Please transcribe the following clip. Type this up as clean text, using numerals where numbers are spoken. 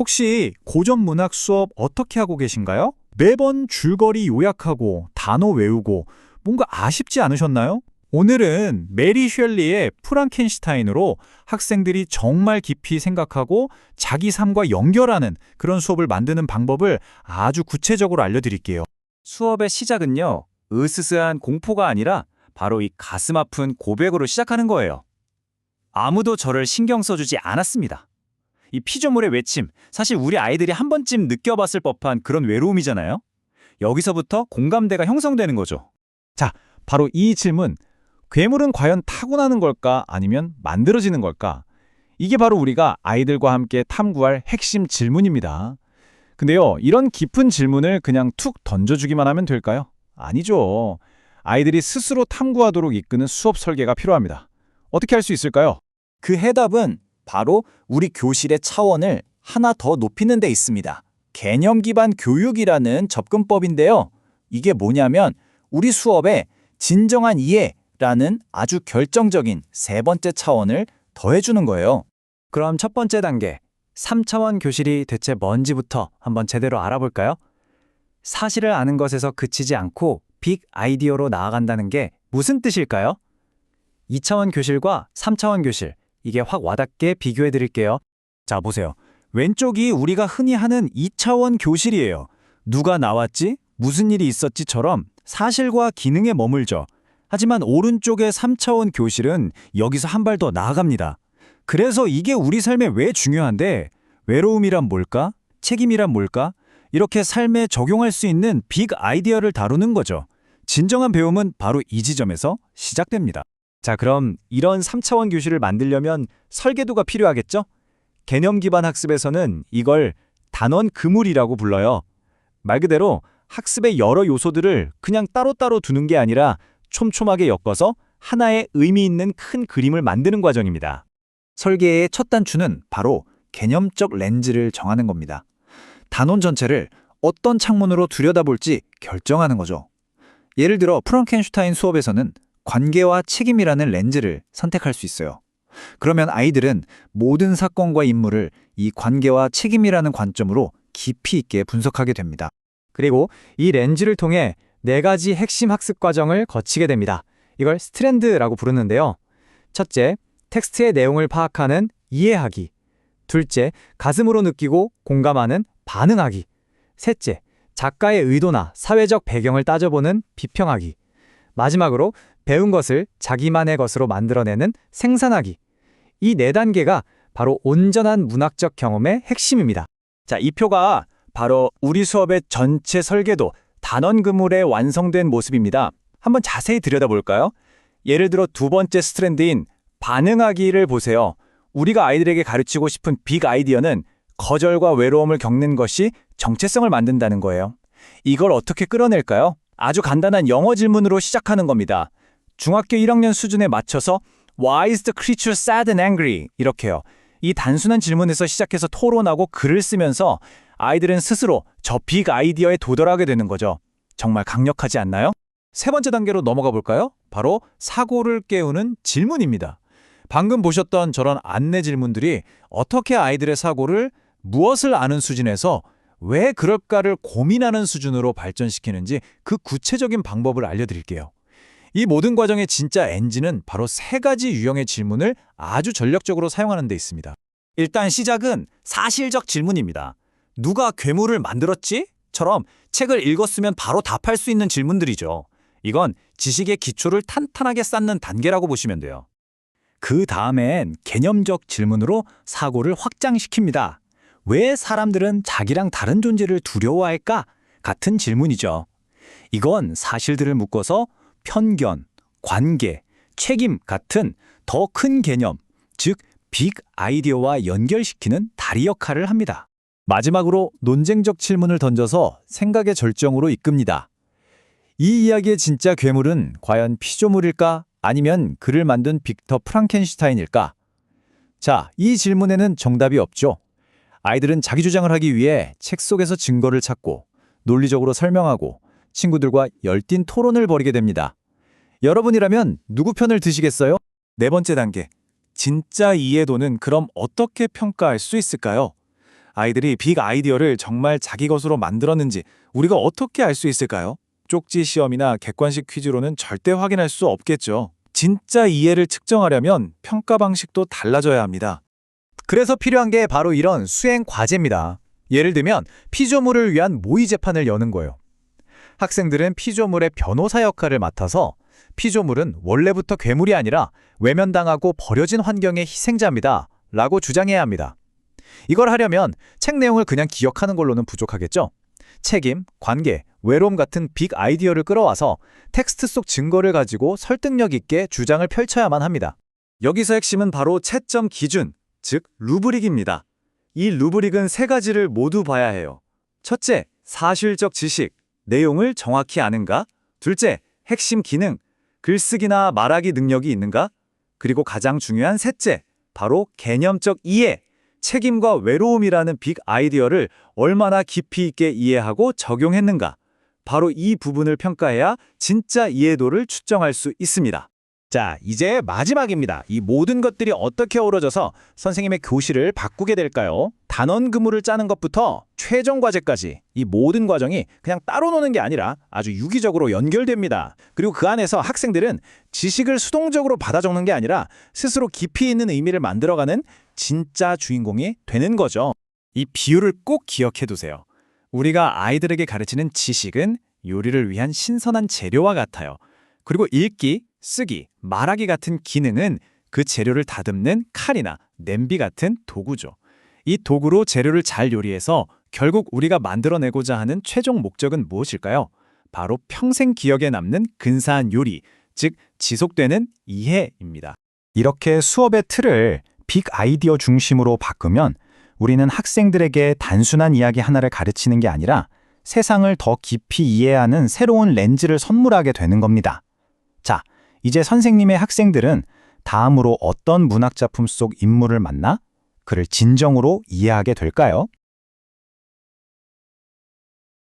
혹시 고전 문학 수업 어떻게 하고 계신가요? 매번 줄거리 요약하고 단어 외우고 뭔가 아쉽지 않으셨나요? 오늘은 메리 셸리의 프랑켄슈타인으로 학생들이 정말 깊이 생각하고 자기 삶과 연결하는 그런 수업을 만드는 방법을 아주 구체적으로 알려드릴게요. 수업의 시작은요, 으스스한 공포가 아니라 바로 이 가슴 아픈 고백으로 시작하는 거예요. 아무도 저를 신경 써주지 않았습니다. 이 피조물의 외침, 사실 우리 아이들이 한 번쯤 느껴봤을 법한 그런 외로움이잖아요. 여기서부터 공감대가 형성되는 거죠. 자, 바로 이 질문. 괴물은 과연 타고나는 걸까 아니면 만들어지는 걸까? 이게 바로 우리가 아이들과 함께 탐구할 핵심 질문입니다. 근데요, 이런 깊은 질문을 그냥 툭 던져주기만 하면 될까요? 아니죠. 아이들이 스스로 탐구하도록 이끄는 수업 설계가 필요합니다. 어떻게 할 수 있을까요? 그 해답은 바로 우리 교실의 차원을 하나 더 높이는 데 있습니다. 개념 기반 교육이라는 접근법인데요. 이게 뭐냐면 우리 수업에 진정한 이해라는 아주 결정적인 세 번째 차원을 더해주는 거예요. 그럼 첫 번째 단계, 3차원 교실이 대체 뭔지부터 한번 제대로 알아볼까요? 사실을 아는 것에서 그치지 않고 빅 아이디어로 나아간다는 게 무슨 뜻일까요? 2차원 교실과 3차원 교실, 이게 확 와닿게 비교해 드릴게요. 자, 보세요. 왼쪽이 우리가 흔히 하는 2차원 교실이에요. 누가 나왔지? 무슨 일이 있었지처럼 사실과 기능에 머물죠. 하지만 오른쪽의 3차원 교실은 여기서 한 발 더 나아갑니다. 그래서 이게 우리 삶에 왜 중요한데, 외로움이란 뭘까? 책임이란 뭘까? 이렇게 삶에 적용할 수 있는 빅 아이디어를 다루는 거죠. 진정한 배움은 바로 이 지점에서 시작됩니다. 자, 그럼 이런 3차원 교실을 만들려면 설계도가 필요하겠죠? 개념 기반 학습에서는 이걸 단원 그물이라고 불러요. 말 그대로 학습의 여러 요소들을 그냥 따로따로 두는 게 아니라 촘촘하게 엮어서 하나의 의미 있는 큰 그림을 만드는 과정입니다. 설계의 첫 단추는 바로 개념적 렌즈를 정하는 겁니다. 단원 전체를 어떤 창문으로 들여다볼지 결정하는 거죠. 예를 들어 프랑켄슈타인 수업에서는 관계와 책임이라는 렌즈를 선택할 수 있어요. 그러면 아이들은 모든 사건과 인물을 이 관계와 책임이라는 관점으로 깊이 있게 분석하게 됩니다. 그리고 이 렌즈를 통해 4가지 핵심 학습 과정을 거치게 됩니다. 이걸 스트랜드라고 부르는데요. 첫째, 텍스트의 내용을 파악하는 이해하기. 둘째, 가슴으로 느끼고 공감하는 반응하기. 셋째, 작가의 의도나 사회적 배경을 따져보는 비평하기. 마지막으로 배운 것을 자기만의 것으로 만들어내는 생산하기. 이 4단계가 바로 온전한 문학적 경험의 핵심입니다. 자, 이 표가 바로 우리 수업의 전체 설계도, 단원 그물의 완성된 모습입니다. 한번 자세히 들여다볼까요? 예를 들어 두 번째 스트랜드인 반응하기를 보세요. 우리가 아이들에게 가르치고 싶은 빅 아이디어는 거절과 외로움을 겪는 것이 정체성을 만든다는 거예요. 이걸 어떻게 끌어낼까요? 아주 간단한 영어 질문으로 시작하는 겁니다. 중학교 1학년 수준에 맞춰서 Why is the creature sad and angry? 이렇게요. 이 단순한 질문에서 시작해서 토론하고 글을 쓰면서 아이들은 스스로 저 빅 아이디어에 도달하게 되는 거죠. 정말 강력하지 않나요? 세 번째 단계로 넘어가 볼까요? 바로 사고를 깨우는 질문입니다. 방금 보셨던 저런 안내 질문들이 어떻게 아이들의 사고를 무엇을 아는 수준에서 왜 그럴까를 고민하는 수준으로 발전시키는지 그 구체적인 방법을 알려드릴게요. 이 모든 과정의 진짜 엔진은 바로 3가지 유형의 질문을 아주 전략적으로 사용하는 데 있습니다. 일단 시작은 사실적 질문입니다. 누가 괴물을 만들었지? 처럼 책을 읽었으면 바로 답할 수 있는 질문들이죠. 이건 지식의 기초를 탄탄하게 쌓는 단계라고 보시면 돼요. 그 다음엔 개념적 질문으로 사고를 확장시킵니다. 왜 사람들은 자기랑 다른 존재를 두려워할까? 같은 질문이죠. 이건 사실들을 묶어서 편견, 관계, 책임 같은 더 큰 개념, 즉 빅 아이디어와 연결시키는 다리 역할을 합니다. 마지막으로 논쟁적 질문을 던져서 생각의 절정으로 이끕니다. 이 이야기의 진짜 괴물은 과연 피조물일까? 아니면 그를 만든 빅터 프랑켄슈타인일까? 자, 이 질문에는 정답이 없죠. 아이들은 자기 주장을 하기 위해 책 속에서 증거를 찾고 논리적으로 설명하고 친구들과 열띤 토론을 벌이게 됩니다. 여러분이라면 누구 편을 드시겠어요? 네 번째 단계. 진짜 이해도는 그럼 어떻게 평가할 수 있을까요? 아이들이 빅 아이디어를 정말 자기 것으로 만들었는지 우리가 어떻게 알 수 있을까요? 쪽지 시험이나 객관식 퀴즈로는 절대 확인할 수 없겠죠. 진짜 이해를 측정하려면 평가 방식도 달라져야 합니다. 그래서 필요한 게 바로 이런 수행 과제입니다. 예를 들면 피조물을 위한 모의 재판을 여는 거예요. 학생들은 피조물의 변호사 역할을 맡아서 피조물은 원래부터 괴물이 아니라 외면당하고 버려진 환경의 희생자입니다. 라고 주장해야 합니다. 이걸 하려면 책 내용을 그냥 기억하는 걸로는 부족하겠죠? 책임, 관계, 외로움 같은 빅 아이디어를 끌어와서 텍스트 속 증거를 가지고 설득력 있게 주장을 펼쳐야만 합니다. 여기서 핵심은 바로 채점 기준, 즉 루브릭입니다. 이 루브릭은 세 가지를 모두 봐야 해요. 첫째, 사실적 지식, 내용을 정확히 아는가? 둘째, 핵심 기능, 글쓰기나 말하기 능력이 있는가? 그리고 가장 중요한 셋째, 바로 개념적 이해, 책임과 외로움이라는 빅 아이디어를 얼마나 깊이 있게 이해하고 적용했는가? 바로 이 부분을 평가해야 진짜 이해도를 측정할 수 있습니다. 자, 이제 마지막입니다. 이 모든 것들이 어떻게 어우러져서 선생님의 교실을 바꾸게 될까요? 단원 그물을 짜는 것부터 최종 과제까지 이 모든 과정이 그냥 따로 노는 게 아니라 아주 유기적으로 연결됩니다. 그리고 그 안에서 학생들은 지식을 수동적으로 받아 적는 게 아니라 스스로 깊이 있는 의미를 만들어가는 진짜 주인공이 되는 거죠. 이 비유를 꼭 기억해 두세요. 우리가 아이들에게 가르치는 지식은 요리를 위한 신선한 재료와 같아요. 그리고 읽기, 쓰기, 말하기 같은 기능은 그 재료를 다듬는 칼이나 냄비 같은 도구죠. 이 도구로 재료를 잘 요리해서 결국 우리가 만들어내고자 하는 최종 목적은 무엇일까요? 바로 평생 기억에 남는 근사한 요리, 즉 지속되는 이해입니다. 이렇게 수업의 틀을 빅 아이디어 중심으로 바꾸면 우리는 학생들에게 단순한 이야기 하나를 가르치는 게 아니라 세상을 더 깊이 이해하는 새로운 렌즈를 선물하게 되는 겁니다. 자, 이제 선생님의 학생들은 다음으로 어떤 문학작품 속 인물을 만나 그를 진정으로 이해하게 될까요?